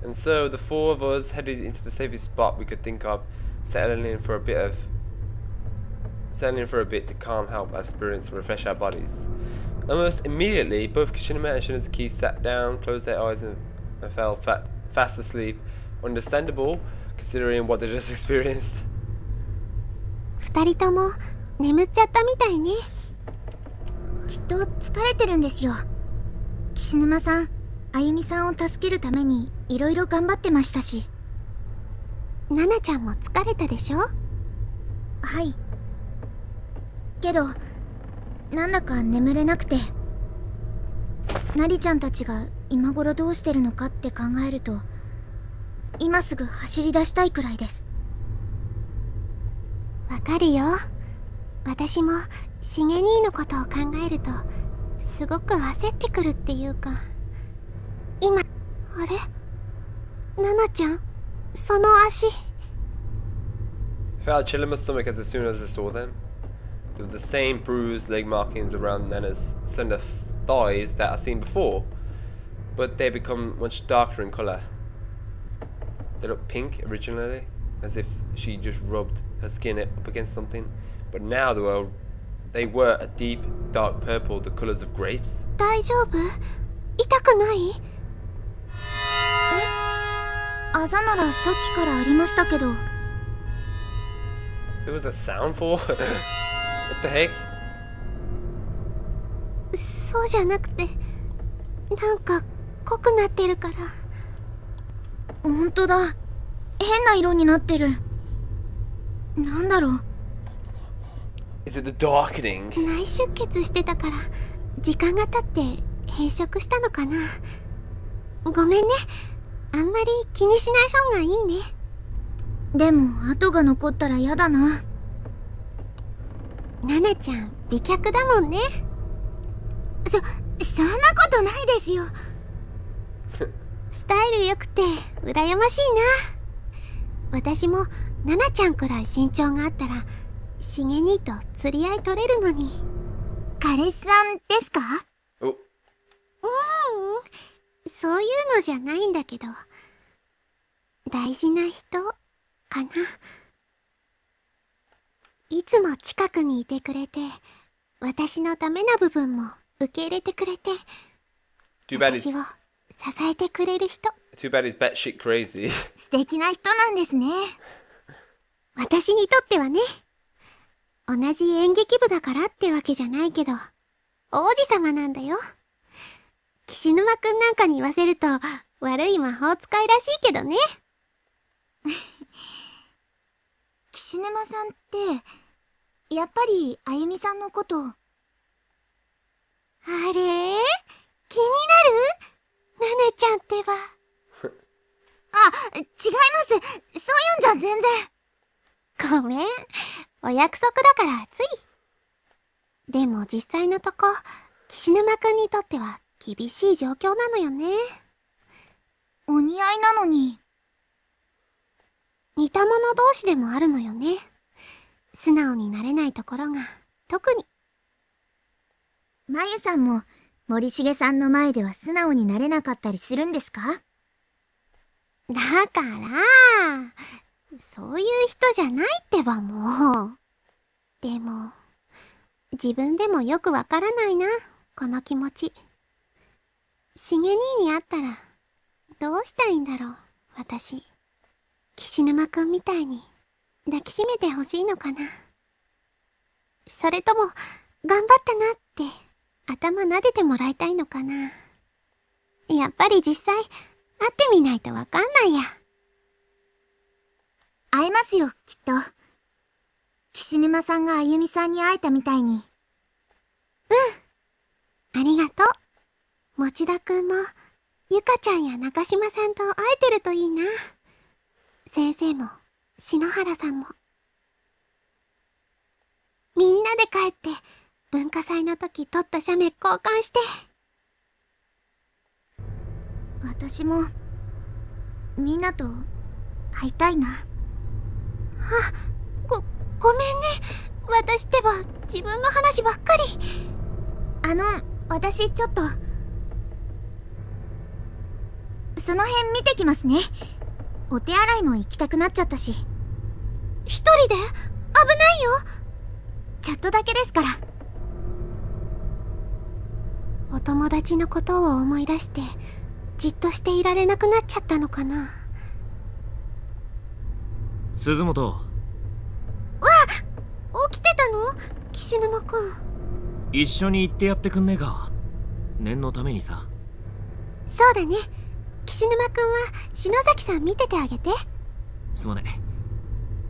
And so the four of us headed into the safest spot we could think of, settling in for a bit to calm, help our spirits, and refresh our bodies. Almost immediately, both Kishinuma and Shinizuki sat down, closed their eyes, and fell fast asleep. Understandable, considering what they just experienced. 二人とも眠っちゃったみたいね。きっと疲れてるんですよ。岸沼さん、あゆみさんを助けるためにいろいろ頑張ってましたし。ナナちゃんも疲れたでしょ？はい。けどなんだか眠れなくて、ナリちゃんたちが今頃どうしてるのかって考えると、今すぐ走り出したいくらいです。わかるよ。私もしげ兄のことを考えるとすごく焦ってくるっていうか、今、あれ？ナナちゃん、その足。I felt a chill in my stomach as soon as I saw them. There were the same bruised leg markings around Nana's slender thighs that I'd seen before, but they had become much darker in colour. They looked pink originally, as if she just rubbed her skin up against something, but now they were a deep, dark purple, the colours of grapes. 大丈夫？痛くない？あざならさっきからありましたけど。There was a sound for? What the heck? そうじゃなくて、なんか濃くなってるから。ほんとだ。変な色になってる。なんだろう。Is it the darkening? 内出血してたから時間が経って変色したのかな。ごめんね。あんまり気にしない方がいいね。でも跡が残ったら嫌だな。ナナちゃん美脚だもんね。そんなことないですよ。スタイル良くて羨ましいな。私もナナちゃんくらい身長があったらしげ兄と釣り合い取れるのに。彼氏さんですか？そういうのじゃないんだけど、大事な人かな。いつも近くにいてくれて、私のダメな部分も受け入れてくれて、私を支えてくれる人。Too bad he's batshit crazy. 素敵な人なんですね。私にとってはね。同じ演劇部だからってわけじゃないけど、王子様なんだよ。岸沼くんなんかに言わせると悪い魔法使いらしいけどね。岸沼さんってやっぱりあゆみさんのこと、あれ？気になる？ナナちゃんってば。違います。そういうんじゃ全然。ごめん。お約束だからつい。でも実際のとこ、岸沼くんにとっては厳しい状況なのよね。お似合いなのに。似た者同士でもあるのよね。素直になれないところが特に。まゆさんも森重さんの前では素直になれなかったりするんですか？だからそういう人じゃないってばもう。でも自分でもよくわからないな、この気持ち。しげ兄に会ったらどうしたいんだろう、私。岸沼くんみたいに抱きしめてほしいのかな。それとも頑張ったなって頭撫でてもらいたいのかな。やっぱり実際会ってみないとわかんないや。会えますよ、きっと。岸沼さんがあゆみさんに会えたみたいに。ありがとう。持田くんもゆかちゃんや中島さんと会えてるといいな。先生も篠原さんも。みんなで帰って文化祭の時撮った写メ交換して。私もみんなと会いたいな。ごめんね。私ってば自分の話ばっかり。私ちょっと。その辺見てきますね。お手洗いも行きたくなっちゃったし。一人で？危ないよ。ちょっとだけですから。お友達のことを思い出してじっとしていられなくなっちゃったのかな。鈴本。わあ、起きてたの？岸沼くん。一緒に行ってやってくんねえか。念のためにさ。そうだね。岸沼くんは篠崎さん見ててあげて。すまねえ。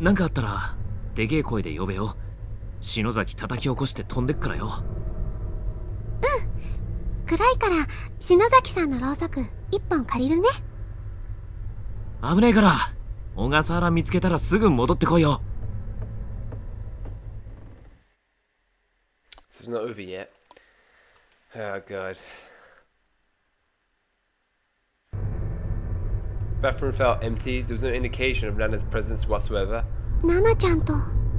なんかあったらでけえ声で呼べよ。篠崎叩き起こして飛んでっからよ。暗いから篠崎さんのろうそく一本借りるね。危ねえから小笠原見つけたらすぐ戻ってこいよ。So it's not over yet. Oh god. Bathroom felt empty. There was no indication of Nana's presence whatsoever. ナナちゃんと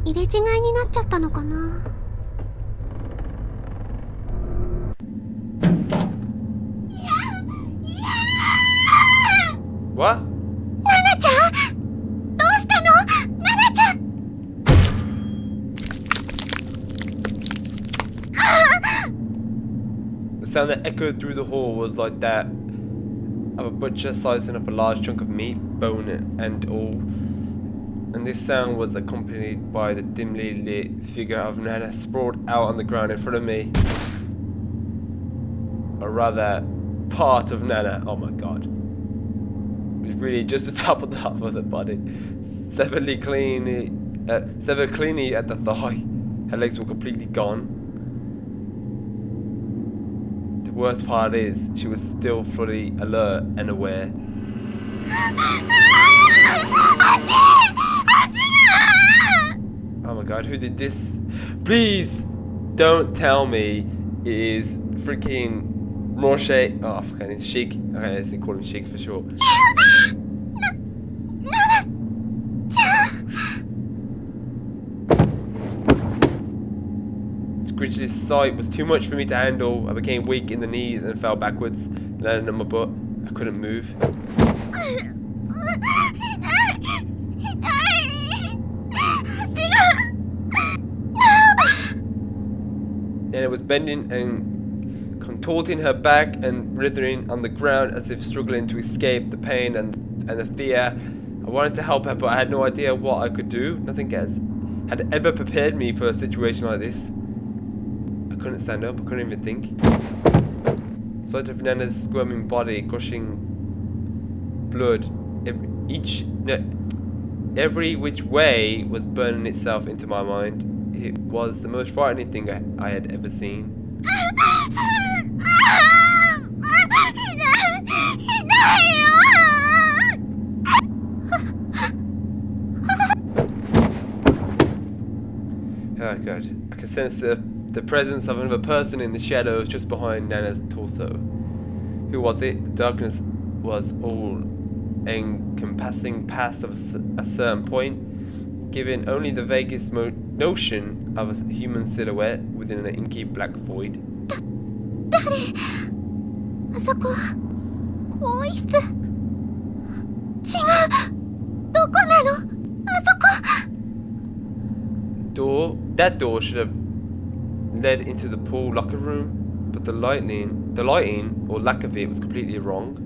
入れ違いになっちゃったのかな。What? ナナちゃん？どうしたの？ナナちゃん。The sound that echoed through the hall was like that of a butcher slicing up a large chunk of meat, bone and all. And this sound was accompanied by the dimly lit figure of Nana sprawled out on the ground in front of me. Or rather, part of Nana. Oh my god. It was really just the top of the body. Severed cleanly at the thigh. Her legs were completely gone. The worst part is, she was still fully alert and aware. Oh my god, who did this? Please don't tell me it is freaking Moshe. Oh, fucking it's Sheik. Okay, let's call him Sheik for sure. This sight was too much for me to handle. I became weak in the knees and fell backwards, landing on my butt. I couldn't move. And it was bending and contorting her back and writhing on the ground as if struggling to escape the pain and the fear. I wanted to help her, but I had no idea what I could do. Nothing had ever prepared me for a situation like this. I couldn't stand up, I couldn't even think. The sight of Nana's squirming body gushing blood every which way was burning itself into my mind. It was the most frightening thing I had ever seen. Oh god, I could sense the presence of another person in the shadows just behind Nana's torso. Who was it? The darkness was all encompassing past a certain point, giving only the vaguest notion of a human silhouette within an inky black void. 誰？あそこ、更衣室。違う。どこなの？あそこ。That door should have led into the pool locker room, but the lighting or lack of it was completely wrong.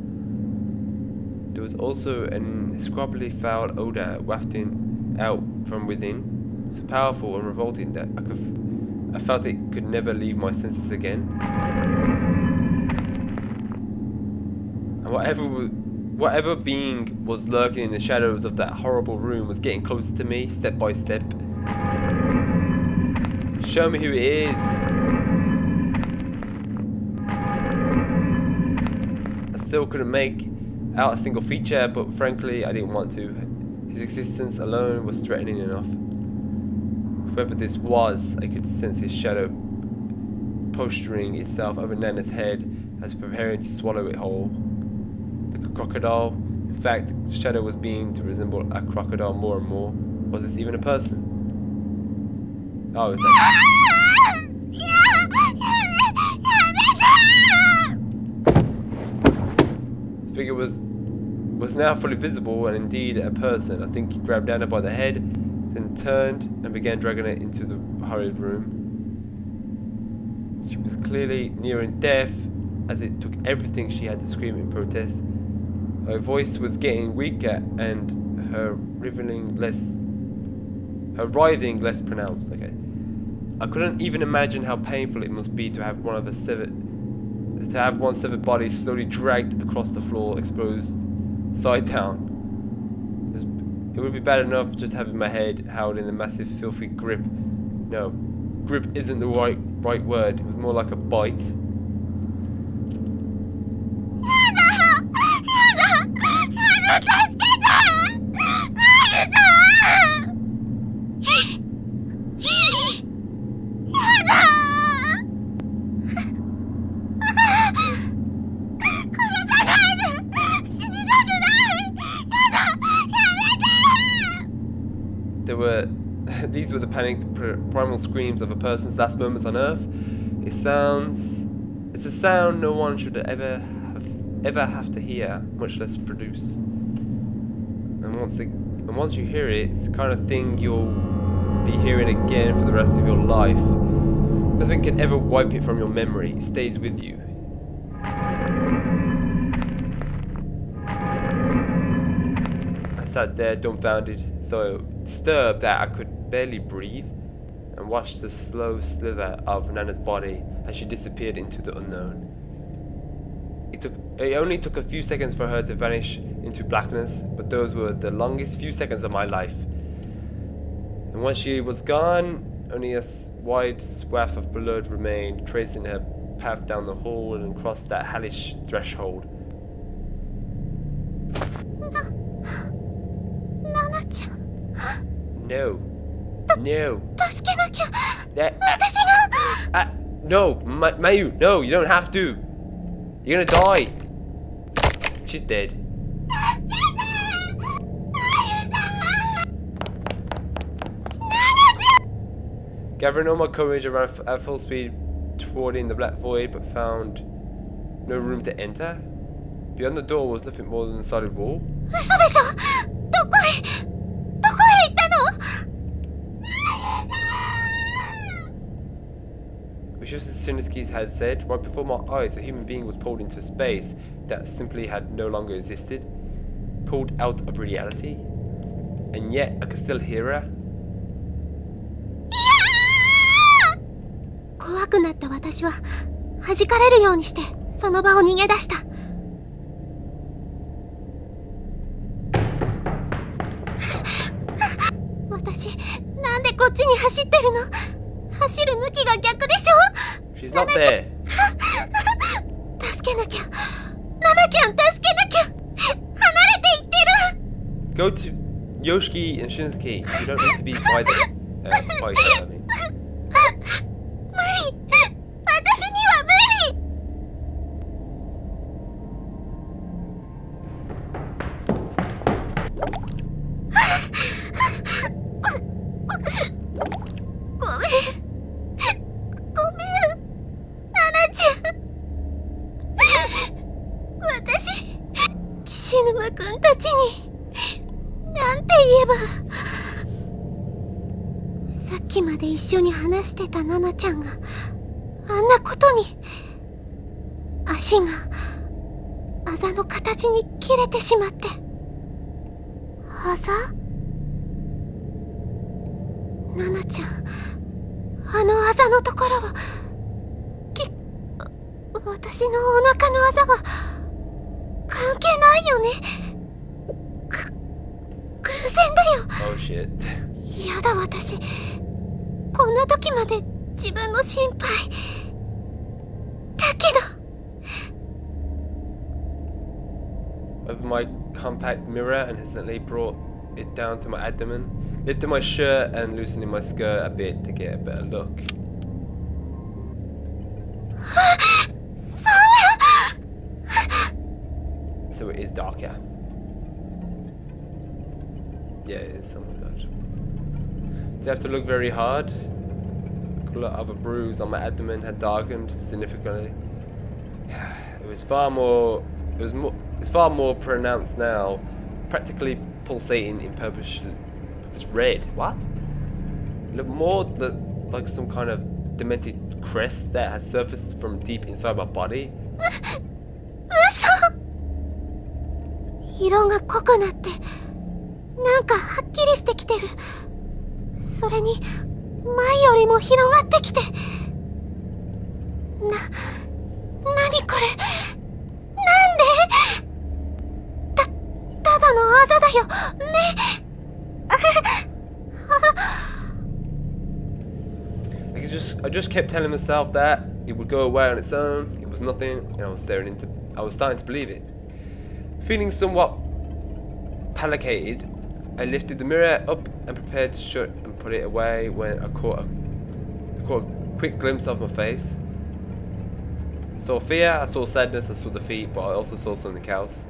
There was also an indescribably foul odor wafting out from within, so powerful and revolting that I felt it could never leave my senses again. And whatever being was lurking in the shadows of that horrible room was getting closer to me, step by step. Show me who it is. I still couldn't make out a single feature, but frankly I didn't want to. His existence alone was threatening enough. Whoever this was, I could sense his shadow posturing itself over Nana's head as preparing to swallow it whole. Like a crocodile. In fact, the shadow was beginning to resemble a crocodile more and more. Was this even a person? Oh, it's like... This figure was was now fully visible and indeed a person. I think he grabbed Anna by the head, then turned and began dragging her into the hurried room. She was clearly nearing death, as it took everything she had to scream in protest. Her voice was getting weaker and her writhing less pronounced. Okay. I couldn't even imagine how painful it must be to have one severed body slowly dragged across the floor, exposed side down. It would be bad enough just having my head held in a massive filthy grip. No, grip isn't the right word. It was more like a bite. These were the panicked primal screams of a person's last moments on Earth. It's a sound no one should ever have to hear, much less produce. And once you hear it, it's the kind of thing you'll be hearing again for the rest of your life. Nothing can ever wipe it from your memory. It stays with you. I sat there dumbfounded, so disturbed that I could barely breathe, and watched the slow slither of Nana's body as she disappeared into the unknown. It only took a few seconds for her to vanish into blackness, but those were the longest few seconds of my life. And once she was gone, only a wide swath of blood remained, tracing her path down the hall and across that hellish threshold. No. No. No, Mayu, no, you don't have to. You're gonna die. She's dead. Gathering all my courage, I ran at full speed toward the black void, but found no room to enter. Beyond the door was nothing more than a solid wall. Just as Tsumiki had said, right before my eyes, a human being was pulled into space that simply had no longer existed, pulled out of reality, and yet I could still hear her. 怖くなった私は弾かれるようにしてその場を逃げ出した。私、なんでこっちに走ってるの？走る向きが逆でしょ。 She's not there. 助けなきゃ。ナナちゃん助けなきゃ。離れていってる。 Go to Yoshiki and Shinsuke. You don't need to be by them. By them, I mean. 無理。私には無理。ごめん。岸沼くんたちになんて言えば。さっきまで一緒に話してたナナちゃんがあんなことに。足があざの形に切れてしまって。あざ？ナナちゃん、あのあざのところは私のお腹のあざは関係ないよね。偶然だよ。Oh shit. やだ私。こんな時まで自分の心配。だけど。Opened my compact mirror and hesitantly brought it down to my abdomen, lifted my shirt and loosening my skirt a bit to get a better look. So it is darker. Yeah, it is. Oh my god. Did I have to look very hard? The colour of a bruise on my abdomen had darkened significantly. It was It's far more pronounced now, practically pulsating in purplish red. What? Look more like some kind of demented crest that has surfaced from deep inside my body. 色が濃くなってなんかはっきりしてきてる。それに前よりも広がってきて。何これ。なんで。ただのあざだよね。I just kept telling myself that it would go away on its own. It was nothing, and I was starting to believe it. Feeling somewhat placated, I lifted the mirror up and prepared to shut and put it away when I caught a quick glimpse of my face. I saw fear, I saw sadness, I saw defeat, but I also saw something else.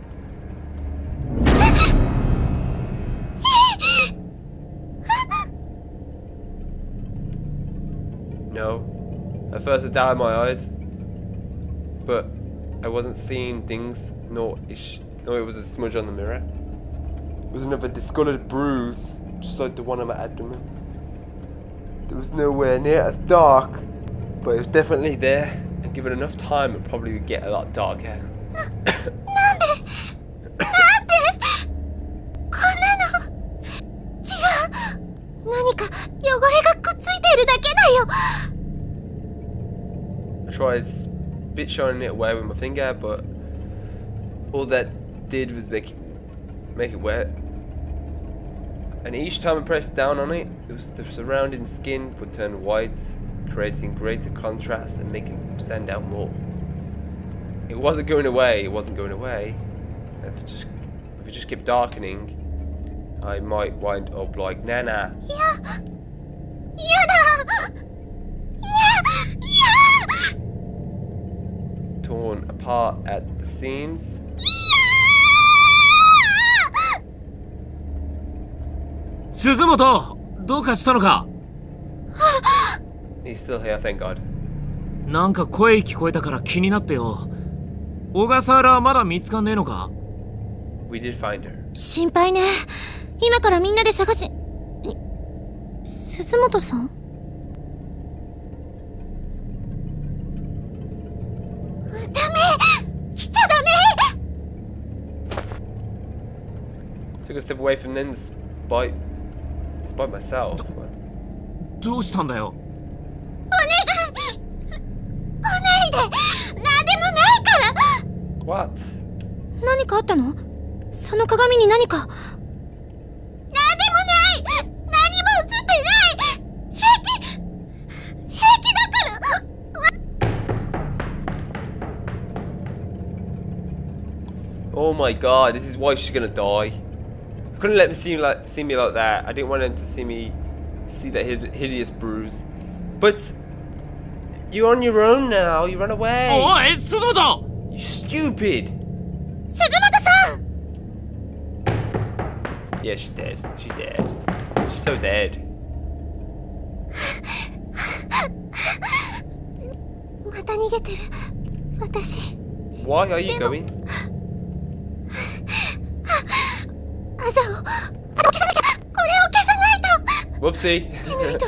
No. At first I doubted my eyes, but I wasn't seeing things, nor it was a smudge on the mirror. It was another discolored bruise, just like the one on my abdomen. It was nowhere near as dark, but it was definitely there, and given enough time it probably would get a lot darker. 何か汚れがくっついているだけだよ。 I tried spit shining it away with my finger, but all that did was make it wet. And each time I pressed down on it, the surrounding skin would turn white, creating greater contrast and making it stand out more. It wasn't going away. It wasn't going away. And if it just kept darkening, I might wind up like Nana. Torn apart at the seams. Suzumoto! どうかしたのか? He's still here, thank God. なんか声聞こえたから気になってよ。小笠原はまだ見つかんねえのか? We did find her. 心配ね。今からみんなで探し。鈴本さん？ダメ！来ちゃダメ！ Took a step away from them despite myself. どうしたんだよ? お願い！来ないで！なんでもないから！ What? 何かあったの？その鏡に何か。Oh my God, this is why she's gonna die. I couldn't let him see me like that. I didn't want him to see that hideous bruise. But you're on your own now. You run away. Oh, it's Suzumoto! You stupid. Suzumoto-san! Yeah, she's dead. She's dead. She's so dead. また逃げてる。私。 Why are you going? あざを消さなきゃ。これを消さないと。 Whoopsie. でないと